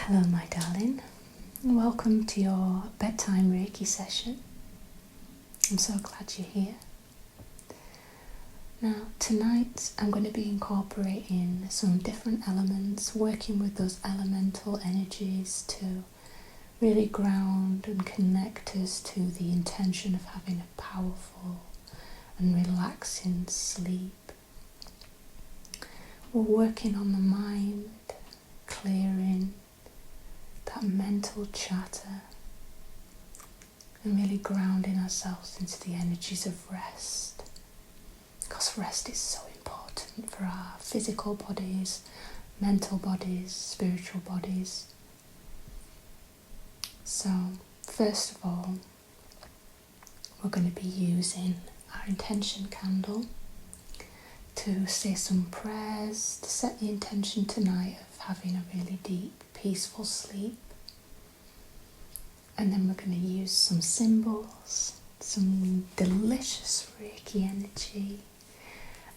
Hello my darling, welcome to your bedtime Reiki session. I'm so glad you're here. Now tonight I'm going to be incorporating some different elements, working with those elemental energies to really ground and connect us to the intention of having a powerful and relaxing sleep. We're working on the mind, clearing that mental chatter and really grounding ourselves into the energies of rest, because rest is so important for our physical bodies, mental bodies, spiritual bodies. So first of all, we're going to be using our intention candle to say some prayers to set the intention tonight of having a really deep, peaceful sleep. And then we're going to use some symbols, some delicious Reiki energy,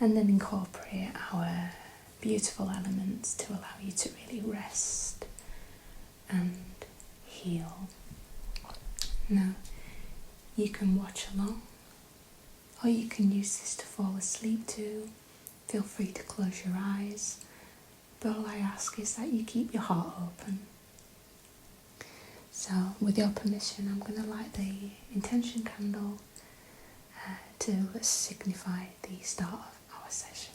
and then incorporate our beautiful elements to allow you to really rest and heal. Now, you can watch along, or you can use this to fall asleep too. Feel free to close your eyes, but all I ask is that you keep your heart open. So, with your permission, I'm going to light the intention candle to signify the start of our session.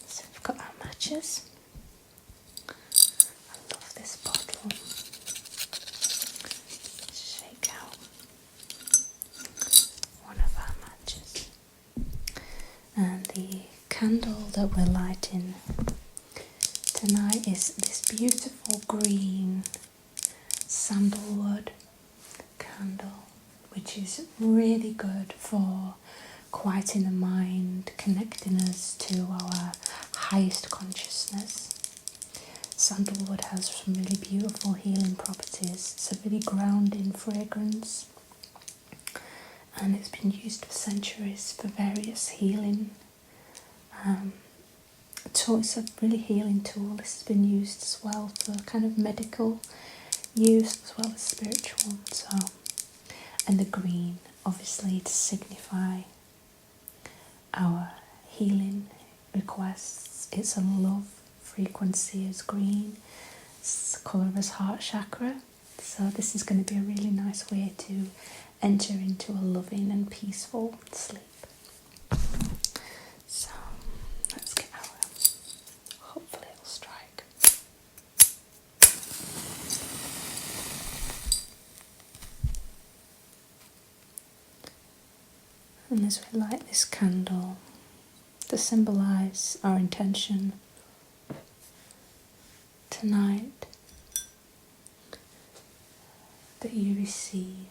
So we've got our matches. I love this bottle. Shake out one of our matches. And the candle that we're lighting tonight is this beautiful green sandalwood candle, which is really good for quieting the mind, connecting us to our highest consciousness. Sandalwood has some really beautiful healing properties. It's a really grounding fragrance, and it's been used for centuries for various healing it's a really healing tool. This has been used as well for kind of medical use as well as spiritual. And the green, obviously, to signify our healing requests. It's a love frequency as green. It's the colour as heart chakra. So this is going to be a really nice way to enter into a loving and peaceful sleep. So let's get our, hopefully it'll strike. And as we light this candle to symbolise our intention tonight, that you receive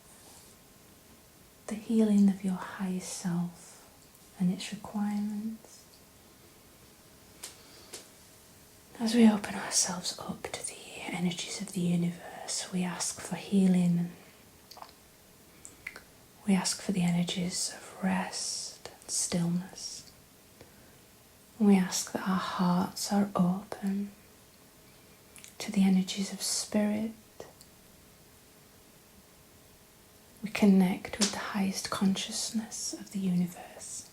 the healing of your highest self and its requirements. As we open ourselves up to the energies of the universe, we ask for healing. We ask for the energies of rest and stillness. We ask that our hearts are open to the energies of spirit. We connect with the highest consciousness of the universe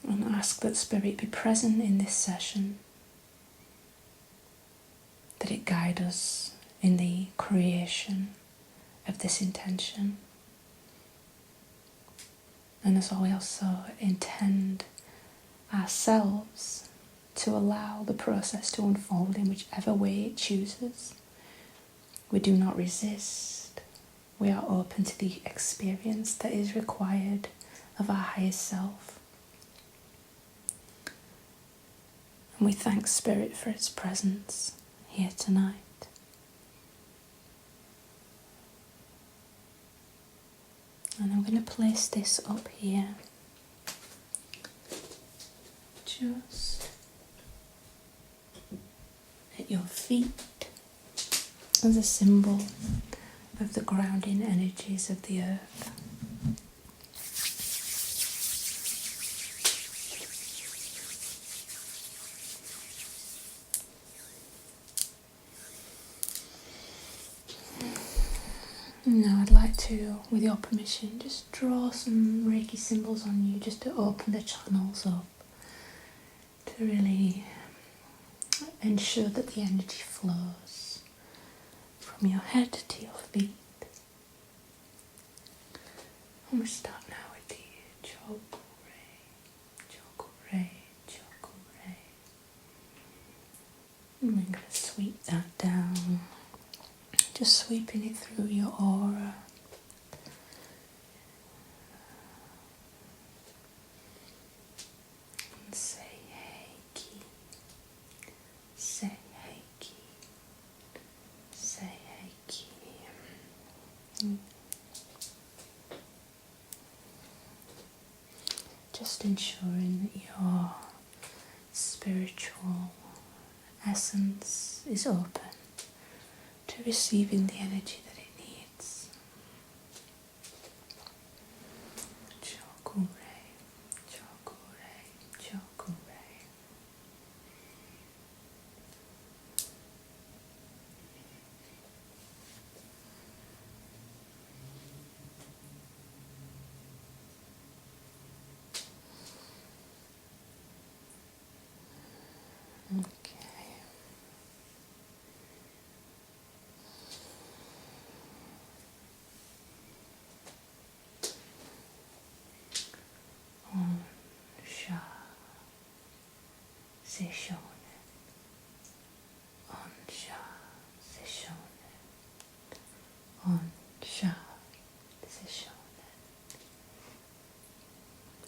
and ask that spirit be present in this session, that it guide us in the creation of this intention. And as we also intend ourselves to allow the process to unfold in whichever way it chooses. We do not resist. We are open to the experience that is required of our highest self. And we thank Spirit for its presence here tonight. And I'm going to place this up here, just at your feet, as a symbol of the grounding energies of the earth. Now I'd like to, with your permission, just draw some Reiki symbols on you just to open the channels up, to really ensure that the energy flows from your head to your feet. I'm going to start now with the chakra, chakra, chakra. And I'm going to sweep that down, just sweeping it through your aura. And say Heiki, say Heiki, say Heiki. Just ensuring that your spiritual essence is open to receiving the energy that it needs. Chakra, chakra, chakra. Okay. On sha se shonen. On sha se shonen. On sha se shonen.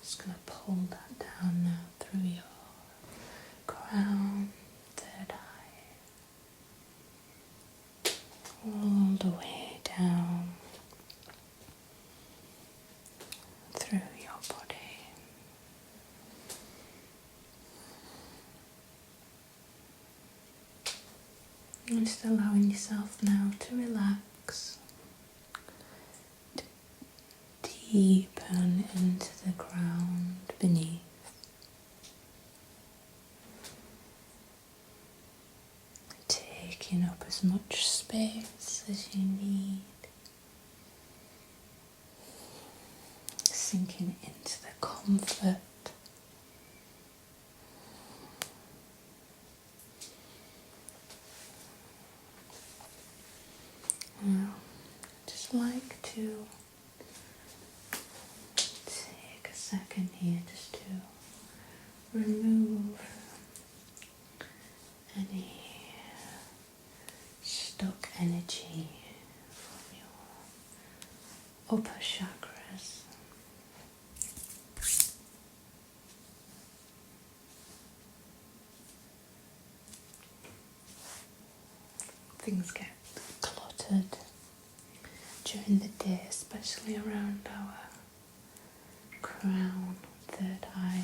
Just gonna pull that down now through your crown, third eye, all the way down through your body. And just allowing yourself now to relax, to deepen into the ground beneath. Taking up as much space as you need, sinking into the comfort. Now, I'd just like to take a second here just to remove any stuck energy from your upper chakras. Things get cluttered during the day, especially around our crown, third eye.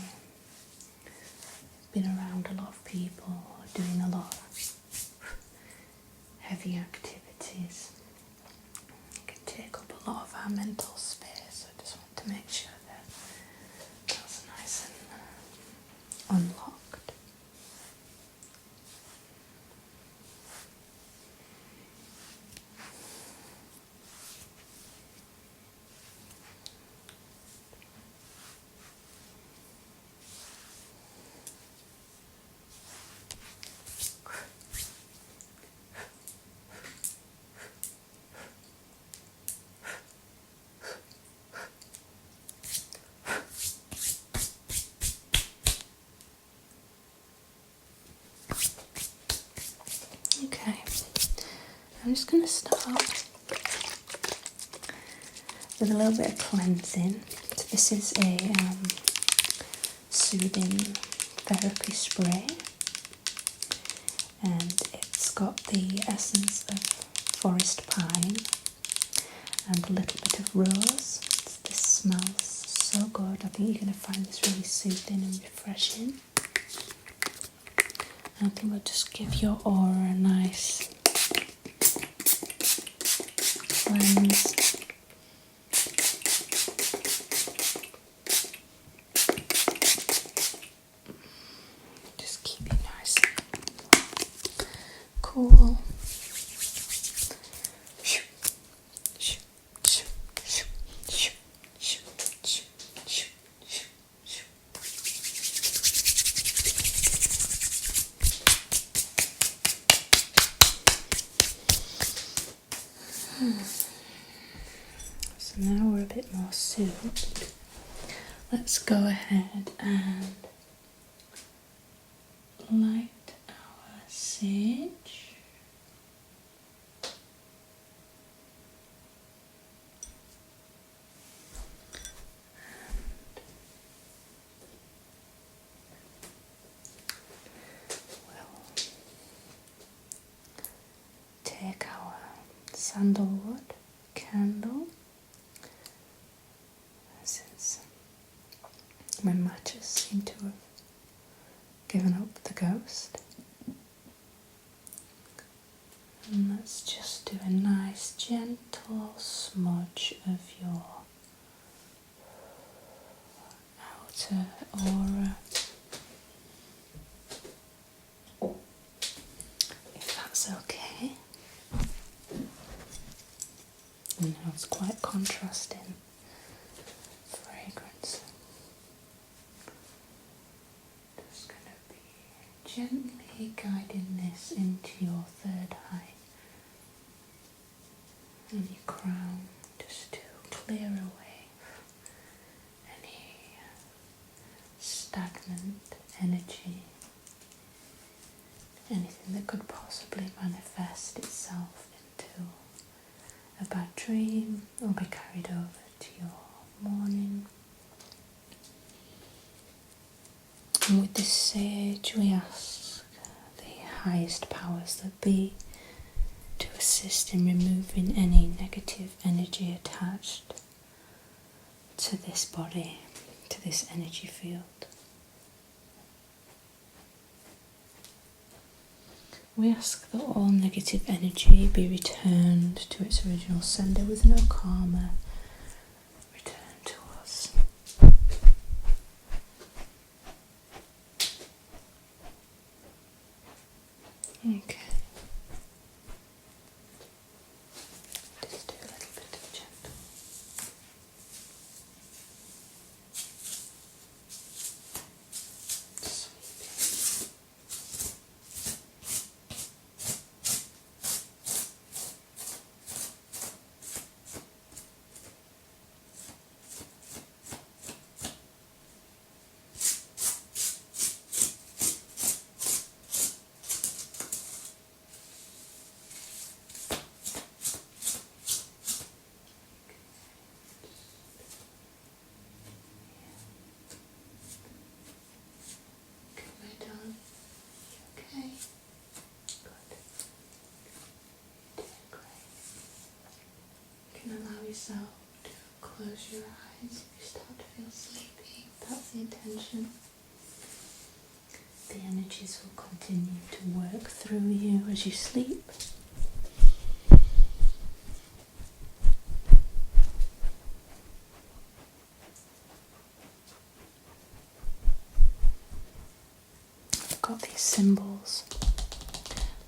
Been around a lot of people doing a lot of heavy activities. It can take up a lot of our mental space, so I just want to make sure that that's nice and unlocked. Okay, I'm just going to start with a little bit of cleansing. So this is a soothing therapy spray, and it's got the essence of forest pine and a little bit of rose. This smells so good. I think you're going to find this really soothing and refreshing. I think we'll just give your aura a nice cleanse. Just keep it nice and cool. So now we're a bit more soothed. Let's go ahead and light our sage. Take our sandalwood candle, since my matches seem to have given up the ghost. And let's just do a nice gentle smudge of your outer aura, if that's okay. And now it's quite contrasting fragrance. Just going to be gently guiding this into your third eye and your crown, just to clear away any stagnant energy, anything that could possibly manifest itself into a bad dream or be carried over to your morning. And with this sage, we ask the highest powers that be to assist in removing any negative energy attached to this body, to this energy field. We ask that all negative energy be returned to its original sender with no karma returned to us. Okay. Just do a little bit of gentle. Sweeping. Okay, good. Doing great. You can allow yourself to close your eyes if you start to feel sleepy. That's the intention. The energies will continue to work through you as you sleep. I've got these symbols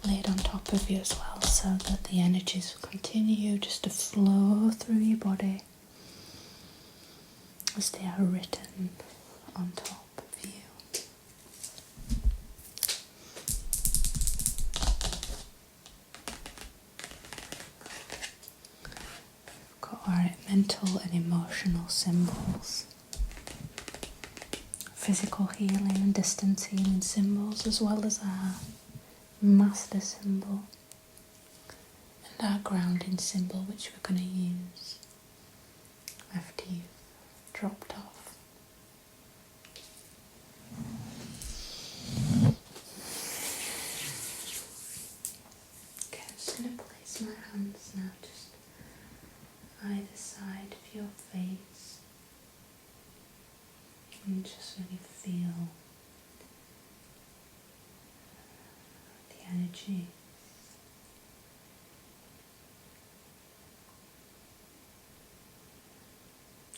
laid on top of you as well, so that the energies will continue just to flow through your body as they are written on top of you. We've got our mental and emotional symbols, physical healing and distance healing symbols, as well as our master symbol and our grounding symbol, which we're going to use after you've dropped off. Okay, I'm just going to place my hands now just either side of your face and just really feel the energy.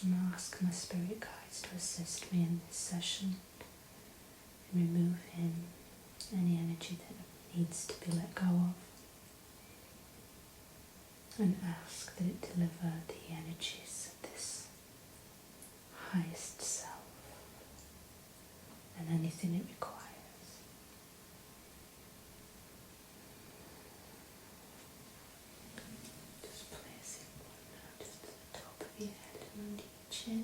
And I'll ask my spirit guides to assist me in this session in removing any energy that needs to be let go of, and ask that it deliver the energies of this highest self and anything it requires. Just place refreshing.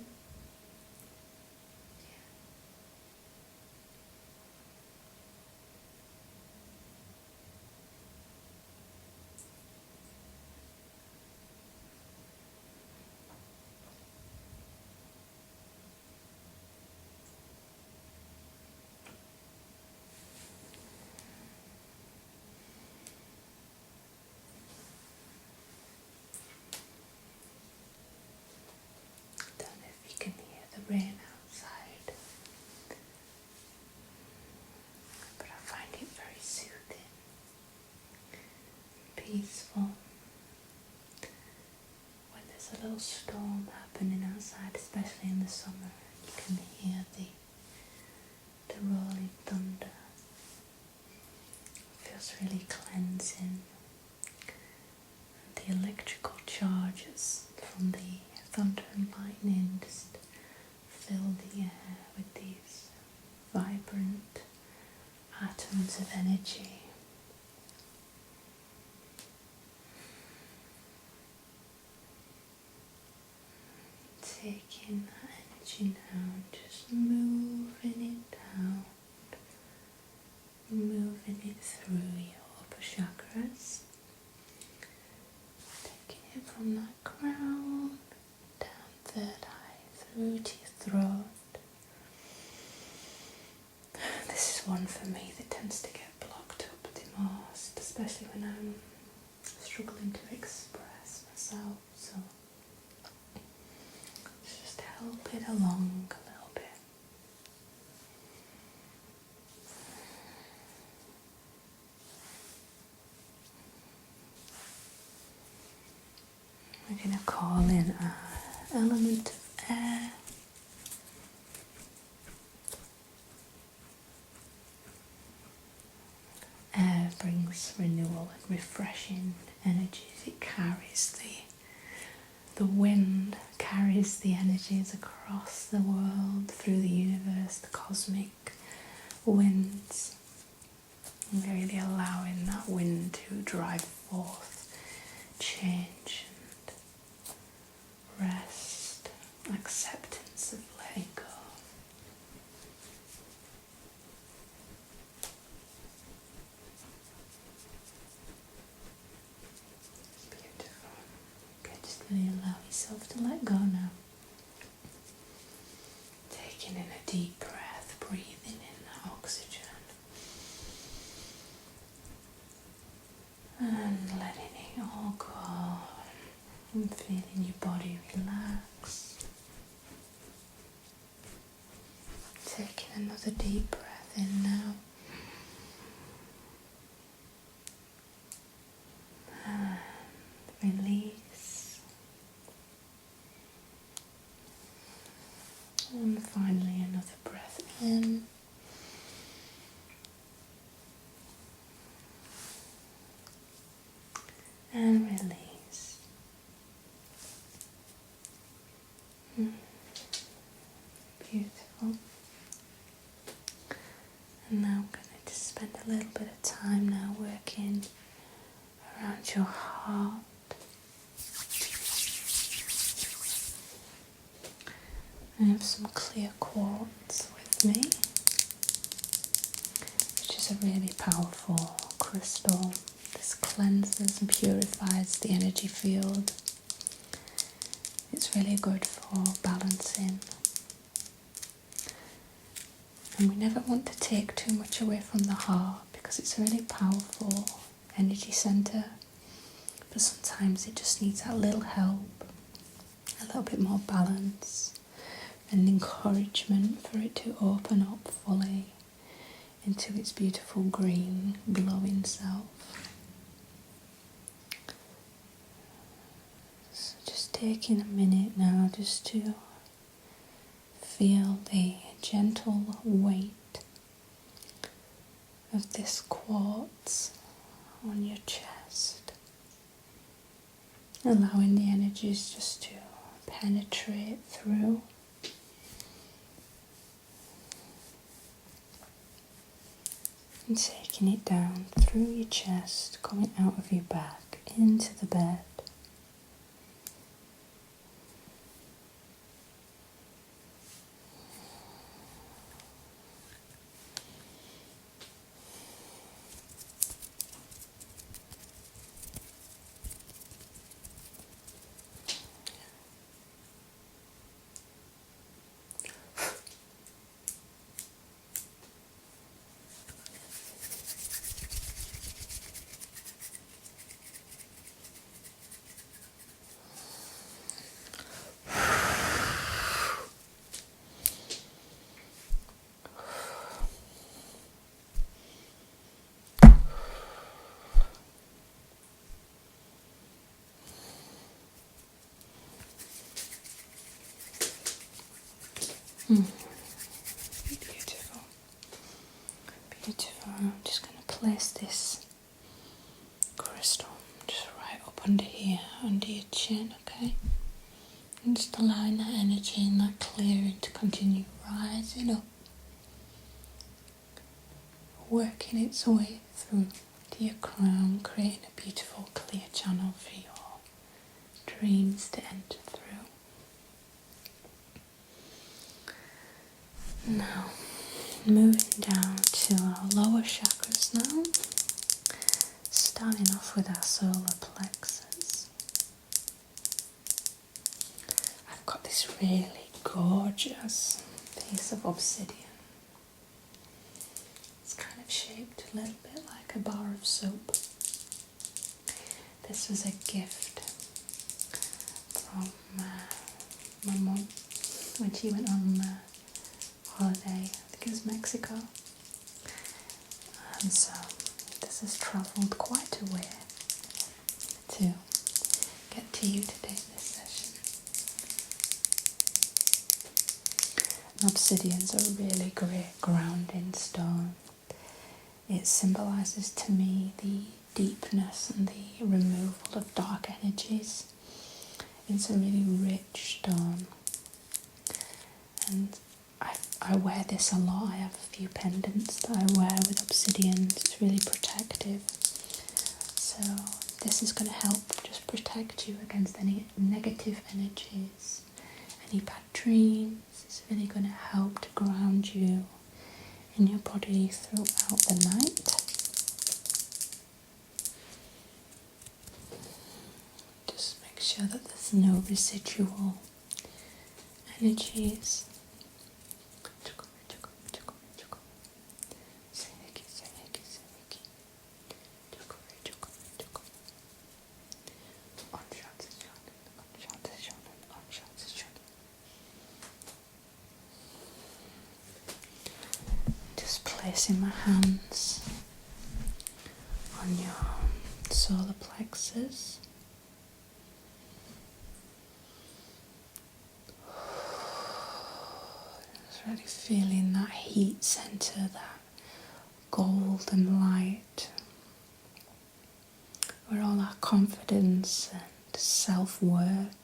Don't know if you can hear the rain outside, but I find it very soothing, peaceful. When there's a little storm happening outside, especially in the summer, you can hear the rolling thunder. It feels really cleansing. The electrical charges from the thunder and lightning just fill the air with these vibrant atoms of energy. Taking that energy now, just moving it down, moving it through your upper chakras, taking it from that crown, down third eye, through to your throat. This is one for me that tends to get blocked up the most, especially when I'm struggling to express myself, so just help it along a little bit. We're going to call in our element of air. Air brings renewal and refreshing energies. It carries the wind carries the energies across the world, through the universe, the cosmic winds, and really allowing that wind to drive forth change and rest, acceptance of letting go. Beautiful. Okay, just really allow yourself to let go now. Taking in a deep breath, breathing in that oxygen. And letting it all go. And feeling your body relax. Taking another deep breath in now. And release. And finally another breath in. And release. Beautiful. And now I'm going to just spend a little bit of time now working around your heart. I have some clear quartz with me, which is a really powerful crystal. This cleanses and purifies the energy field. It's really good for balancing. And we never want to take too much away from the heart because it's a really powerful energy center. But sometimes it just needs that little help, a little bit more balance and encouragement for it to open up fully into its beautiful green glowing self. So just taking a minute now just to feel the gentle weight of this quartz on your chest, allowing the energies just to penetrate through. And taking it down through your chest, coming out of your back into the bed. Beautiful. Beautiful. I'm just going to place this crystal just right up under here, under your chin, okay? And just allowing that energy and that clearing to continue rising up, working its way through to your crown, creating a beautiful clear channel for your dreams to enter through. Now, moving down to our lower chakras now, starting off with our solar plexus. I've got this really gorgeous piece of obsidian. It's kind of shaped a little bit like a bar of soap. This was a gift from my mum when she went on holiday, I think it was Mexico, and so this has travelled quite a way to get to you today in this session. And obsidian's a really great grounding stone. It symbolises to me the deepness and the removal of dark energies. It's a really rich stone, and I wear this a lot. I have a few pendants that I wear with obsidian. It's really protective. So this is going to help just protect you against any negative energies, any bad dreams. It's really going to help to ground you in your body throughout the night. Just make sure that there's no residual energies. Placing my hands on your solar plexus. Just really feeling that heat center, that golden light, where all our confidence and self-worth,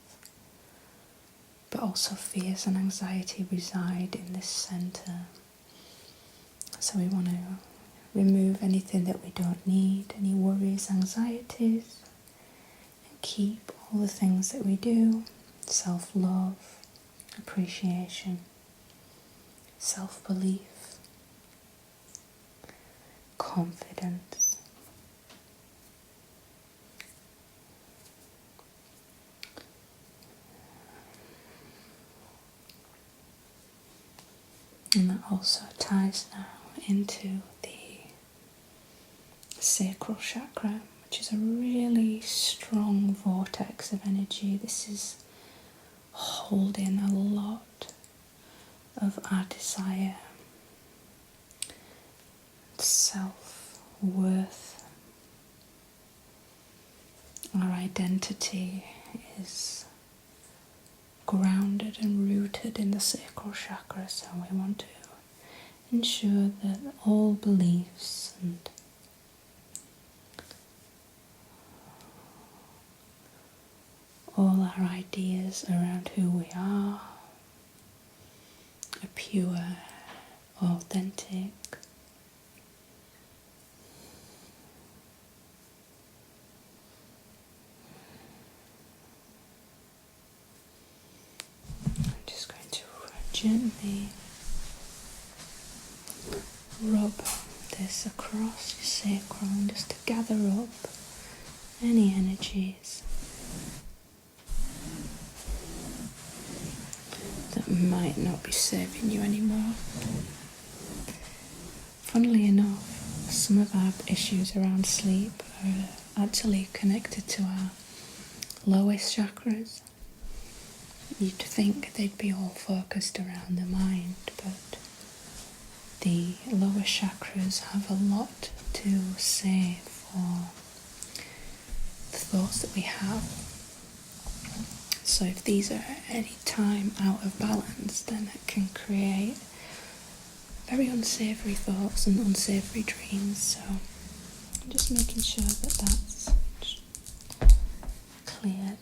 but also fears and anxiety reside in this center. So we want to remove anything that we don't need, any worries, anxieties, and keep all the things that we do: self-love, appreciation, self-belief, confidence. And that also ties now into the sacral chakra, which is a really strong vortex of energy. This is holding a lot of our desire, self-worth. Our identity is grounded and rooted in the sacral chakra, so we want to ensure that all beliefs and all our ideas around who we are pure, authentic. I'm just going to gently rub this across your sacrum just to gather up any energies that might not be serving you anymore. Funnily enough, some of our issues around sleep are actually connected to our lowest chakras. You'd think they'd be all focused around the mind, but the lower chakras have a lot to say for the thoughts that we have, So if these are at any time out of balance, then it can create very unsavoury thoughts and unsavoury dreams. So I'm just making sure that that's cleared.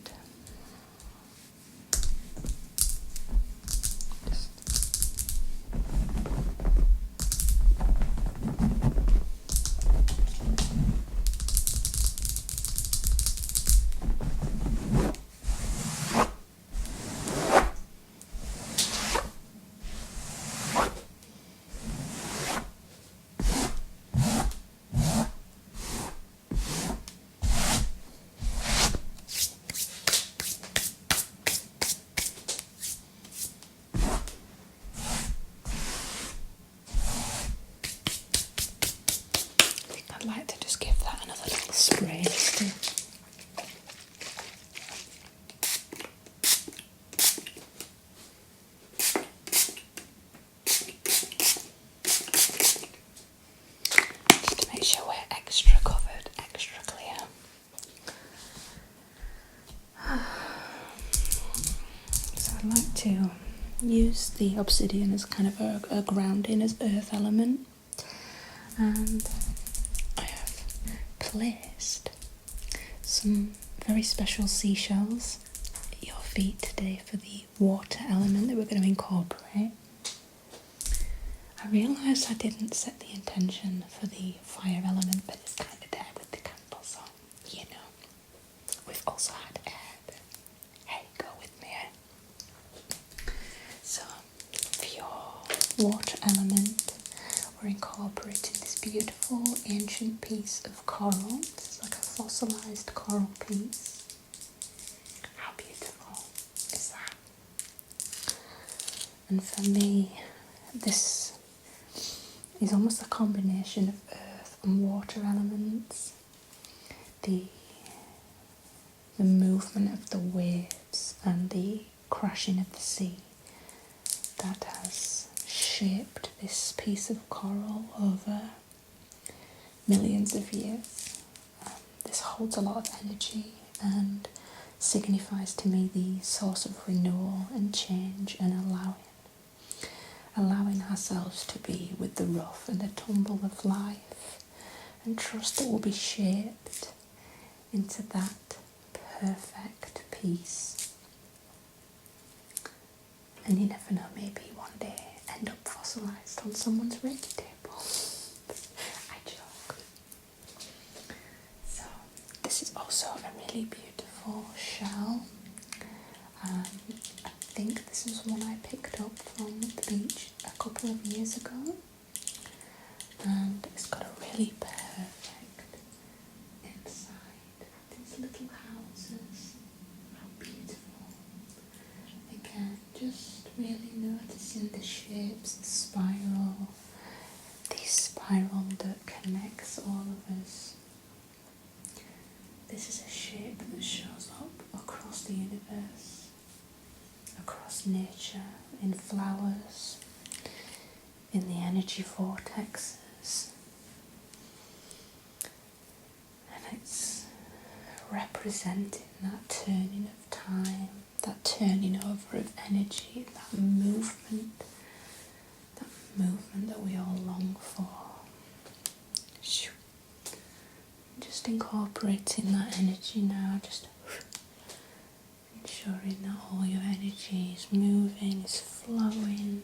I'd like to just give that another little spray still. Just to make sure we're extra covered, extra clear. So I'd like to use the obsidian as kind of a grounding, as earth element. And I have placed some very special seashells at your feet today for the water element that we're going to incorporate. I realised I didn't set the intention for the fire element, but it's kind of there with the candle, so you know. We've also had air, but hey, go with me, eh? So for your water element, we're incorporating this beautiful ancient piece of coral. It's like a fossilised coral piece. How beautiful is that? And for me, this is almost a combination of earth and water elements. The movement of the waves and the crashing of the sea that has shaped this piece of coral over millions of years. This holds a lot of energy and signifies to me the source of renewal and change and allowing ourselves to be with the rough and the tumble of life, and trust that we'll be shaped into that perfect peace. And you never know, maybe one day end up fossilised on someone's Reiki table. I joke. So this is also a really beautiful shell. I think this is one I picked up from the beach a couple of years ago, and it's got a really perfect inside. These little houses, how beautiful. Again, just really noticing the shapes, the spiral that connects all of us. This is a shape that shows up across the universe, across nature, in flowers, in the energy vortexes. And it's representing that turning of time, that turning over of energy, that movement that we all long for. Just incorporating that energy now, just ensuring that all your energy is moving, is flowing.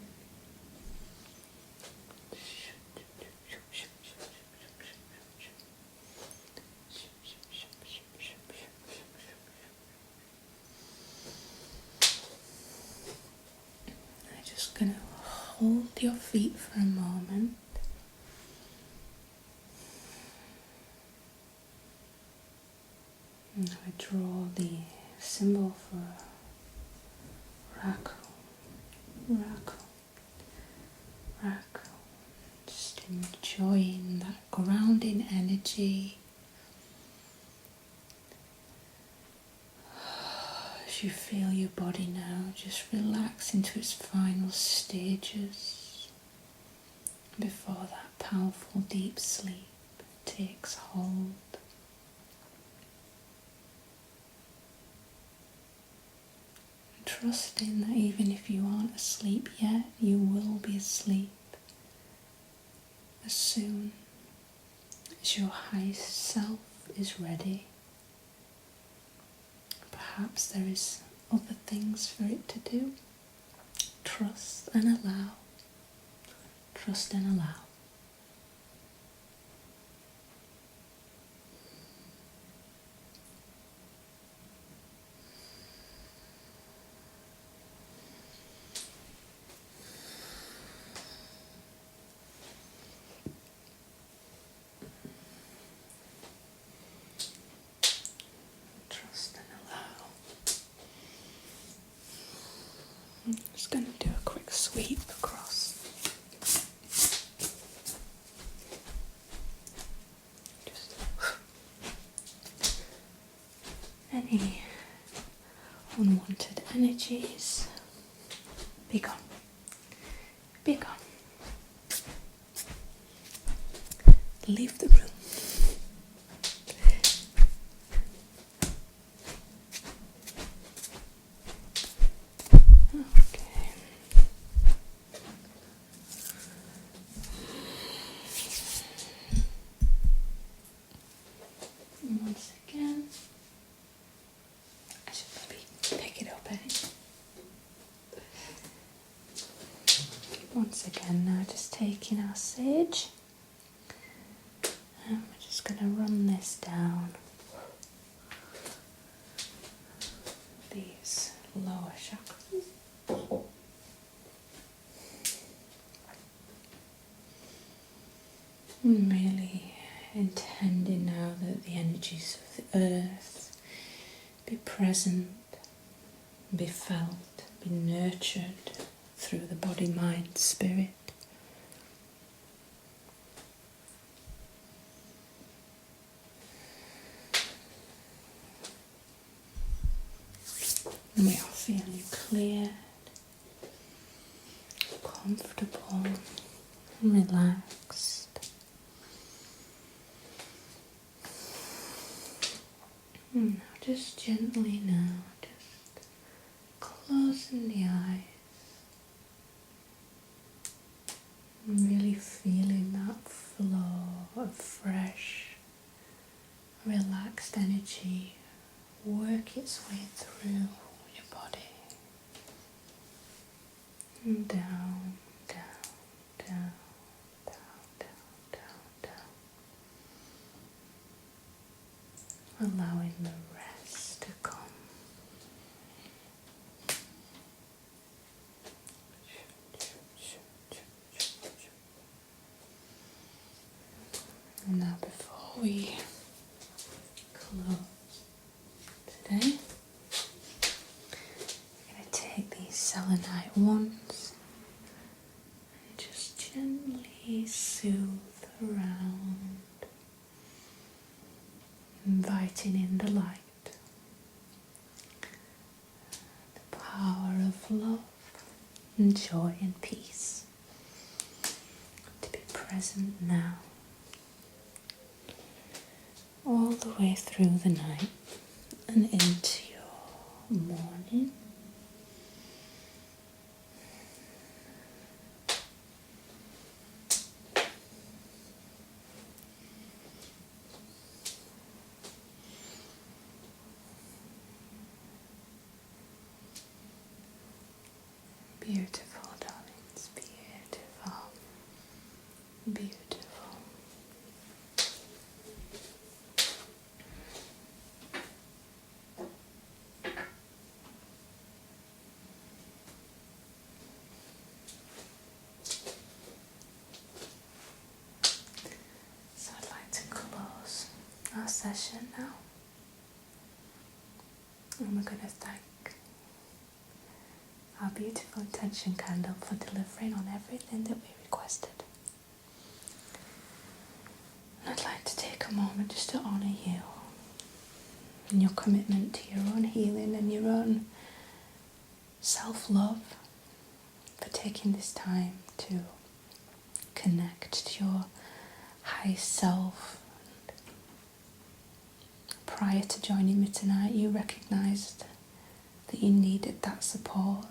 I'm just going to hold your feet for a moment. And I draw the symbol for Raku. Just enjoying that grounding energy as you feel your body now just relax into its final stages before that powerful deep sleep takes hold. trusting that even if you aren't asleep yet, you will be asleep as soon as your highest self is ready. Perhaps there is other things for it to do. Trust and allow. Trust and allow. Trust and allow. I'm just going to do a quick sweep across. Just any unwanted energies, be gone. Be gone. Leave the room. Okay. And once again, I should maybe pick it up, Once again now, just taking our sage, and we're just going to run this down these lower chakras. And really intending now that the energies of the earth be present, be felt, be nurtured through the body, mind, spirit. And we are feeling cleared, comfortable, and relaxed. And now just gently just closing the eyes. And really feeling that flow of fresh, relaxed energy work its way through your body. And down, down, down, down, down, down, down. Allowing the rest to come. And now before we close today, I'm going to take these selenite wands and just gently soothe around, inviting in the light, the power of love and joy and peace to be present now, all the way through the night and into your morning. Beautiful, darlings, beautiful, beautiful. So I'd like to close our session now, and we're going to thank our beautiful intention candle for delivering on everything that we requested. And I'd like to take a moment just to honour you and your commitment to your own healing and your own self-love, for taking this time to connect to your high self. Prior to joining me tonight, you recognised that you needed that support,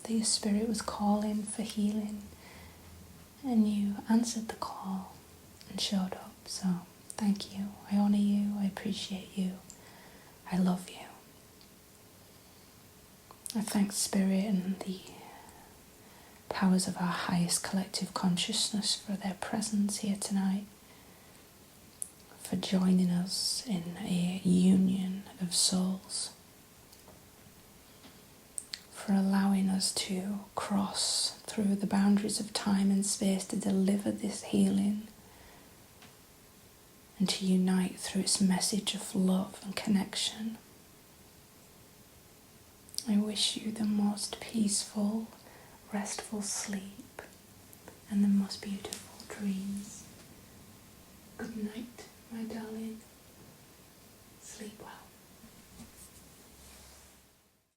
that your spirit was calling for healing, and you answered the call and showed up. So thank you. I honour you. I appreciate you. I love you. I thank Spirit and the powers of our highest collective consciousness for their presence here tonight, for joining us in a union of souls, for allowing us to cross through the boundaries of time and space to deliver this healing and to unite through its message of love and connection. I wish you the most peaceful, restful sleep and the most beautiful dreams. Good night, my darling. Sleep well.